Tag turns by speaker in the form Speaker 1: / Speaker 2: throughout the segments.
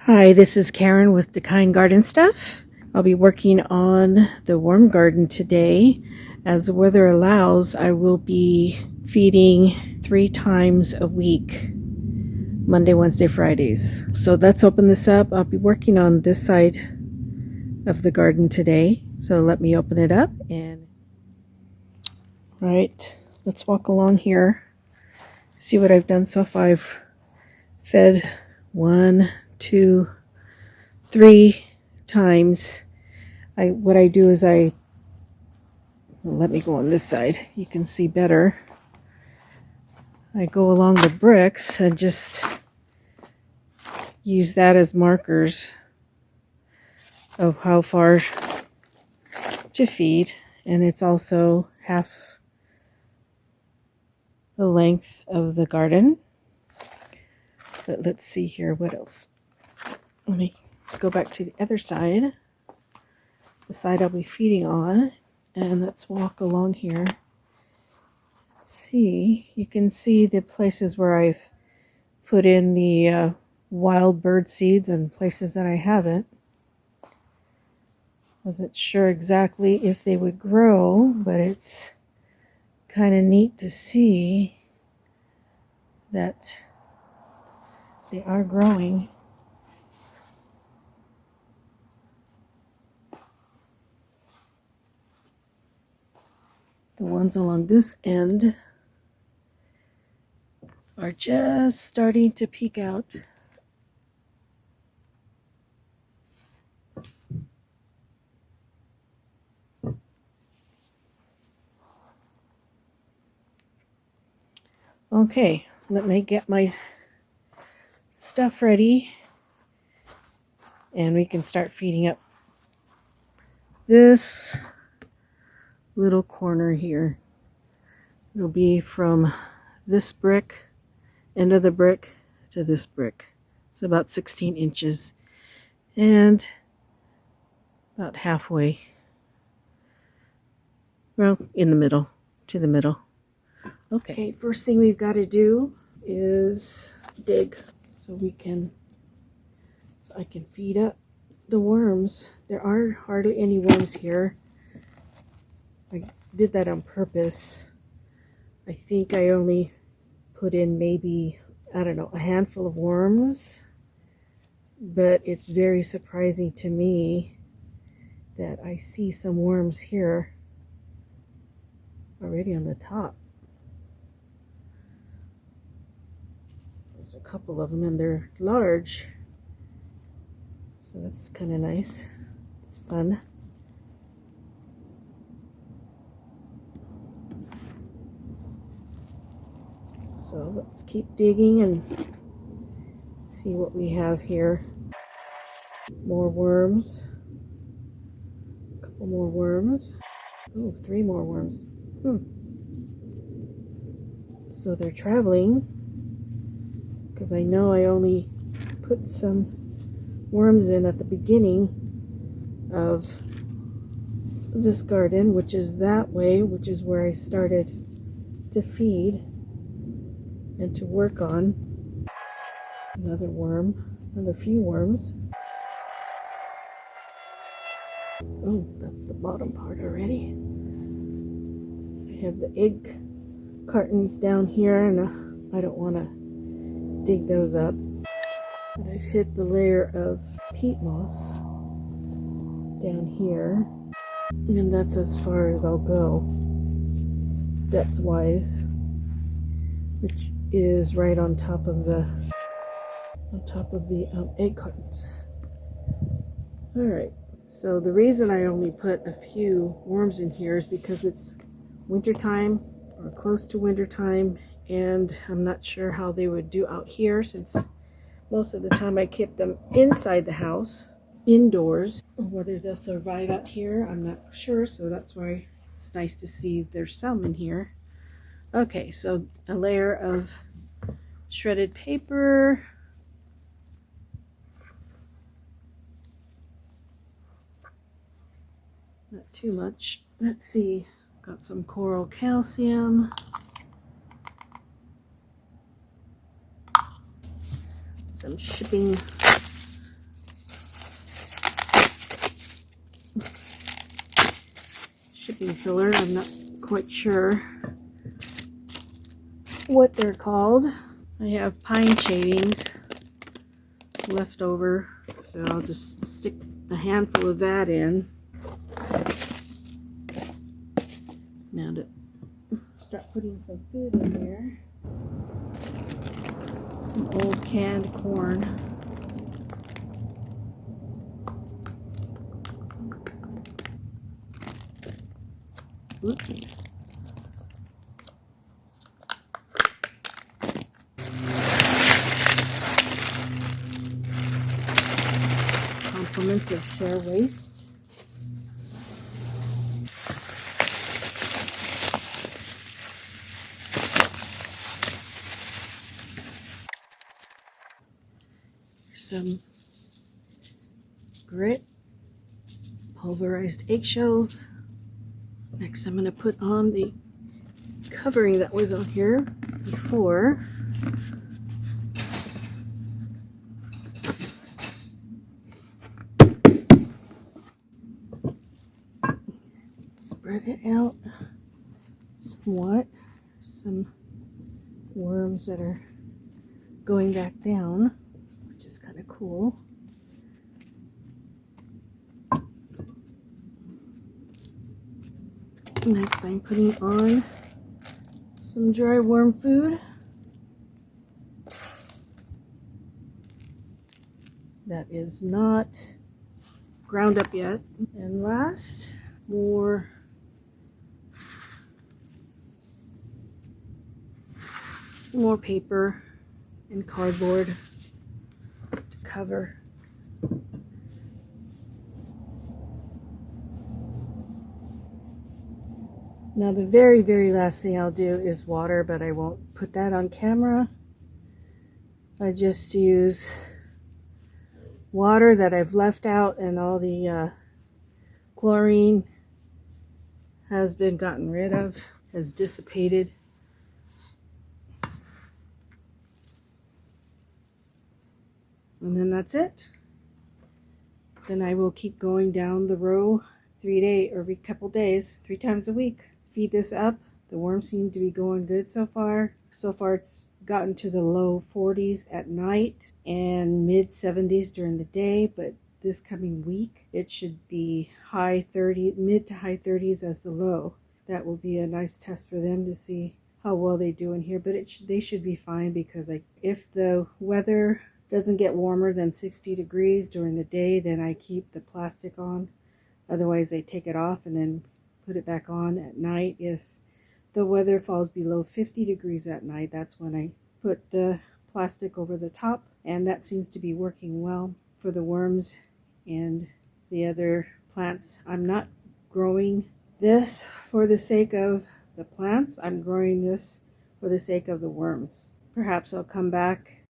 Speaker 1: Hi, this is Karen with the Kind Garden Stuff. I'll be working on the worm garden today. As the weather allows, I will be feeding 3 times a week, Monday, Wednesday, Fridays. So let's open this up. I'll be working on this side of the garden today. So let me open it up and right, let's walk along here. See what I've done so far. I've fed 1, 2, 3 times. What I do is let me go on this side. You can see better. I go along the bricks and just use that as markers of how far to feed, and it's also half the length of the garden. But let's see here, what else? Let me go back to the other side, the side I'll be feeding on, and let's walk along here. Let's see, you can see the places where I've put in the wild bird seeds and places that I haven't. Wasn't sure exactly if they would grow, but it's kind of neat to see that they are growing. The ones along this end are just starting to peek out. Okay, let me get my stuff ready and we can start feeding up this little corner here. It'll be from this brick, end of the brick, to this brick. It's about 16 inches and about halfway, well, in the middle, to the middle. Okay, first thing we've got to do is dig so I can feed up the worms. There are hardly any worms here. I did that on purpose. I think I only put in maybe, I don't know, a handful of worms, but it's very surprising to me that I see some worms here already on the top. There's a couple of them and they're large, so that's kind of nice. It's fun. So let's keep digging and see what we have here. More worms. A couple more worms. Oh, 3 more worms. So they're traveling, because I know I only put some worms in at the beginning of this garden, which is that way, which is where I started to feed and to work on. Another worm, another few worms. Oh, that's the bottom part already. I have the egg cartons down here, and I don't want to dig those up. But I've hit the layer of peat moss down here, and that's as far as I'll go depth-wise, which is right on top of the egg cartons. All right. So the reason I only put a few worms in here is because it's wintertime or close to wintertime, and I'm not sure how they would do out here, since most of the time I keep them inside the house, indoors. Whether they'll survive out here, I'm not sure, so that's why it's nice to see there's some in here. Okay, so a layer of shredded paper. Not too much. Let's see. Got some coral calcium. Some shipping stocking filler. I'm not quite sure what they're called. I have pine shavings left over, so I'll just stick a handful of that in. Now to start putting some food in there. Some old canned corn. Oops. Compliments of share waste. Some grit, pulverized eggshells. Next I'm going to put on the covering that was on here before. Spread it out somewhat. Some worms that are going back down, which is kind of cool. Next I'm putting on some dry worm food. That is not ground up yet. And last, more paper and cardboard to cover. Now the very, very last thing I'll do is water, but I won't put that on camera. I just use water that I've left out, and all the chlorine has been gotten rid of, has dissipated. And then that's it. Then I will keep going down the row every couple days, 3 times a week. Feed this up. The worms seem to be going good so far. So far it's gotten to the low 40s at night and mid 70s during the day, but this coming week it should be mid to high 30s as the low. That will be a nice test for them to see how well they do in here, but they should be fine, because if the weather doesn't get warmer than 60 degrees during the day, then I keep the plastic on. Otherwise I take it off and then put it back on at night. If the weather falls below 50 degrees at night, that's when I put the plastic over the top, and that seems to be working well for the worms and the other plants. I'm not growing this for the sake of the plants. I'm growing this for the sake of the worms. Perhaps I'll come back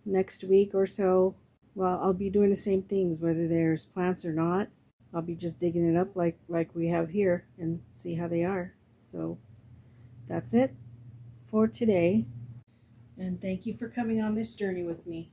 Speaker 1: next week or so. Well, I'll be doing the same things whether there's plants or not. I'll be just digging it up like we have here and see how they are. So that's it for today. And thank you for coming on this journey with me.